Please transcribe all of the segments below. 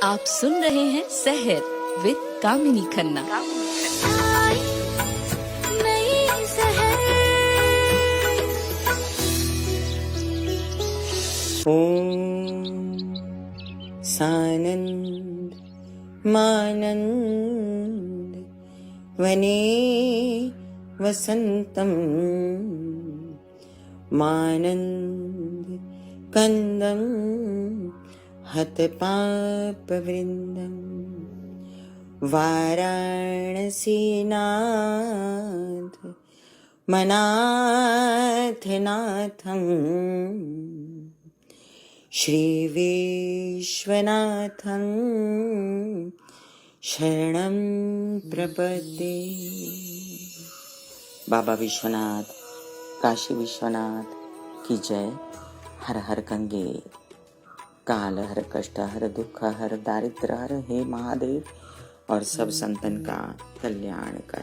आप सुन रहे हैं सहर विद कामिनी खन्ना। ओम सानंद मानंद वने वसंतम मानंद कंदम हतपापवृंदम वाराणसीनाथ मनाथनाथम श्री विश्वनाथं शरणं प्रपद्ये। बाबा विश्वनाथ, काशी विश्वनाथ की जय। हर हर गंगे, काल हर, कष्ट हर, दुख हर, दारिद्र हर, हे महादेव और सब संतन का कल्याण कर।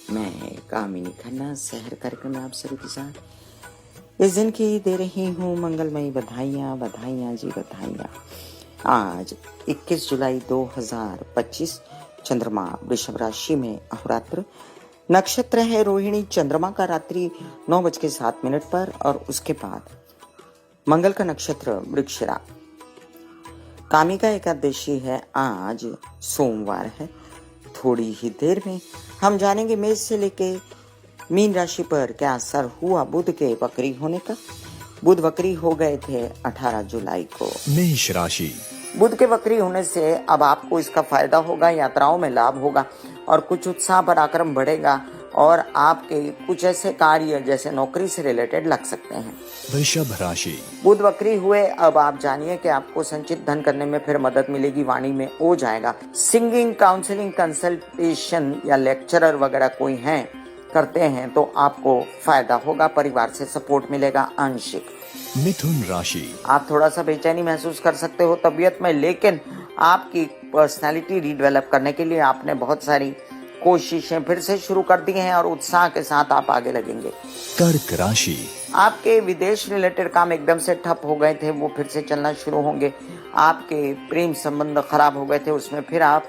मैं कामिनी खन्ना सहर कार्यक्रम में आप सभी के साथ इस दिन की दे रही हूँ मंगलमयी बधाइयाँ, बधाइयाँ जी बधाइयाँ। आज 21 जुलाई 2025, चंद्रमा वृषभ राशि में अहोरात्र, नक्षत्र है रोहिणी, चंद्रमा का रात्रि 9:07 पर और उसके बाद मंगल का नक्षत्र वृक्षिरा। कामिका एकादशी है, आज सोमवार है। थोड़ी ही देर में हम जानेंगे मेष से लेके मीन राशि पर क्या असर हुआ बुध के वक्री होने का। बुध वक्री हो गए थे 18 जुलाई को। मेष राशि, बुध के वक्री होने से अब आपको इसका फायदा होगा, यात्राओं में लाभ होगा और कुछ उत्साह पराक्रम बढ़ेगा और आपके कुछ ऐसे कार्य जैसे नौकरी से रिलेटेड लग सकते हैं। वृषभ राशि, बुध वक्री हुए, अब आप जानिए कि आपको संचित धन करने में फिर मदद मिलेगी, वाणी में हो जाएगा। सिंगिंग, काउंसलिंग, कंसल्टेशन या लेक्चरर वगैरह कोई हैं करते हैं तो आपको फायदा होगा, परिवार से सपोर्ट मिलेगा आंशिक। मिथुन राशि, आप थोड़ा सा बेचैनी महसूस कर सकते हो तबीयत में, लेकिन आपकी पर्सनालिटी रीडेवलप करने के लिए आपने बहुत सारी कोशिशें फिर से शुरू कर दी हैं और उत्साह के साथ आप आगे लगेंगे। कर्क राशि, आपके विदेश रिलेटेड काम एकदम से ठप हो गए थे, वो फिर से चलना शुरू होंगे। आपके प्रेम संबंध खराब हो गए थे, उसमें फिर आप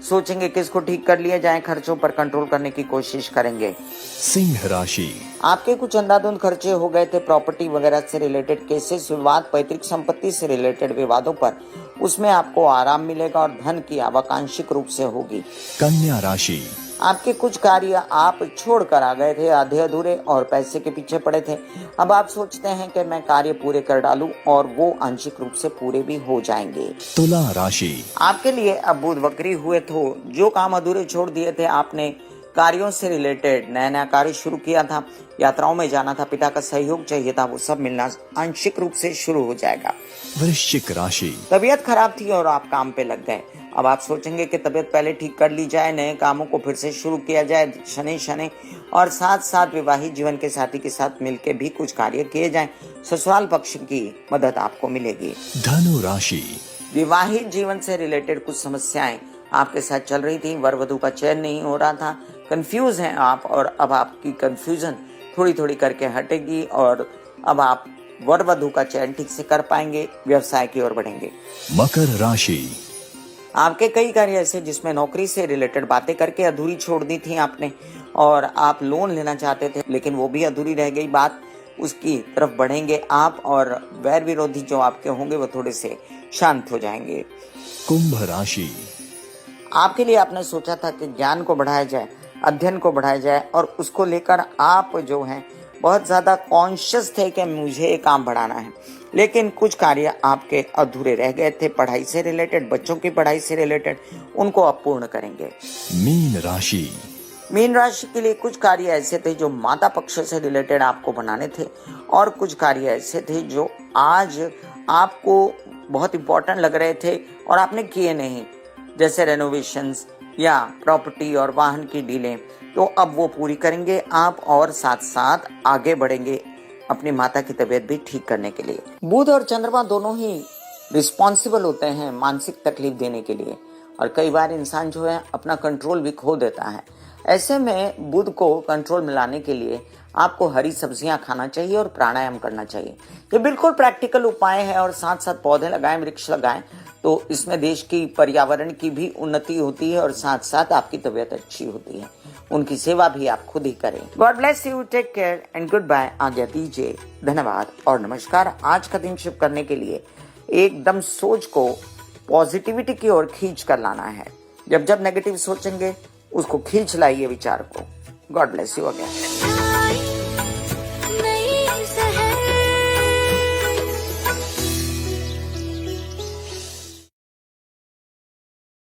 सोचेंगे कि इसको ठीक कर लिया जाए, खर्चों पर कंट्रोल करने की कोशिश करेंगे। सिंह राशि, आपके कुछ अंधाधुंध खर्चे हो गए थे, प्रॉपर्टी वगैरह से रिलेटेड केसेस, विवाद, पैतृक संपत्ति से रिलेटेड विवादों पर, उसमें आपको आराम मिलेगा और धन की आवक आंशिक रूप से होगी। कन्या राशि, आपके कुछ कार्य आप छोड़कर आ गए थे, आधे अधूरे और पैसे के पीछे पड़े थे। अब आप सोचते हैं कि मैं कार्य पूरे कर डालूं और वो आंशिक रूप से पूरे भी हो जाएंगे। तुला राशि, आपके लिए अब बुध वक्री हुए तो जो काम अधूरे छोड़ दिए थे आपने, कार्यों से रिलेटेड नया नया कार्य शुरू किया था, यात्राओं में जाना था, पिता का सहयोग चाहिए था, वो सब मिलना आंशिक रूप से शुरू हो जाएगा। वृश्चिक राशि, तबीयत खराब थी और आप काम पे लग गए। अब आप सोचेंगे कि तबीयत पहले ठीक कर ली जाए, नए कामों को फिर से शुरू किया जाए शनि शनि, और साथ साथ विवाहित जीवन के साथी के साथ मिलकर भी कुछ कार्य किए जाएं। ससुराल पक्ष की मदद आपको मिलेगी। धनु राशि, विवाहित जीवन से रिलेटेड कुछ समस्याएं आपके साथ चल रही थी, वर वधु का चयन नहीं हो रहा था, कंफ्यूज हैं आप, और अब आपकी कंफ्यूजन थोड़ी थोड़ी करके हटेगी और अब आप वर वधु का चयन ठीक से कर पाएंगे, व्यवसाय की ओर बढ़ेंगे। मकर राशि, आपके कई कार्य ऐसे जिसमें नौकरी से रिलेटेड बातें करके अधूरी छोड़ दी थी आपने, और आप लोन लेना चाहते थे लेकिन वो भी अधूरी रह गई बात, उसकी तरफ बढ़ेंगे आप और वैर विरोधी जो आपके होंगे वो थोड़े से शांत हो जाएंगे। कुंभ राशि, आपके लिए आपने सोचा था कि ज्ञान को बढ़ाया जाए, अध्ययन को बढ़ाया जाए और उसको लेकर आप जो हैं बहुत ज्यादा कॉन्शियस थे कि मुझे ये काम बढ़ाना है, लेकिन कुछ कार्य आपके अधूरे रह गए थे पढ़ाई से रिलेटेड, बच्चों की पढ़ाई से रिलेटेड, उनको आप पूर्ण करेंगे। मीन राशि, मीन राशि के लिए कुछ कार्य ऐसे थे जो माता पक्ष से रिलेटेड आपको बनाने थे और कुछ कार्य ऐसे थे जो आज आपको बहुत इंपॉर्टेंट लग रहे थे और आपने किए नहीं, जैसे रेनोवेशंस या प्रॉपर्टी और वाहन की डीलें, तो अब वो पूरी करेंगे आप और साथ साथ आगे बढ़ेंगे अपनी माता की तबीयत भी ठीक करने के लिए। बुध और चंद्रमा दोनों ही रिस्पॉन्सिबल होते हैं मानसिक तकलीफ देने के लिए और कई बार इंसान जो है अपना कंट्रोल भी खो देता है। ऐसे में बुध को कंट्रोल में लाने के लिए आपको हरी सब्जियां खाना चाहिए और प्राणायाम करना चाहिए। ये बिल्कुल प्रैक्टिकल उपाय है और साथ साथ पौधे लगाएं, वृक्ष लगाएं तो इसमें देश की पर्यावरण की भी उन्नति होती है और साथ साथ आपकी तबीयत अच्छी होती है। उनकी सेवा भी आप खुद ही करें। God bless you, take care and goodbye. आज्ञा दीजिए, धन्यवाद और नमस्कार। आज का दिन शुभ करने के लिए एकदम सोच को पॉजिटिविटी की ओर खींच कर लाना है। जब जब नेगेटिव सोचेंगे उसको खींच लाइए विचार को। God bless you again.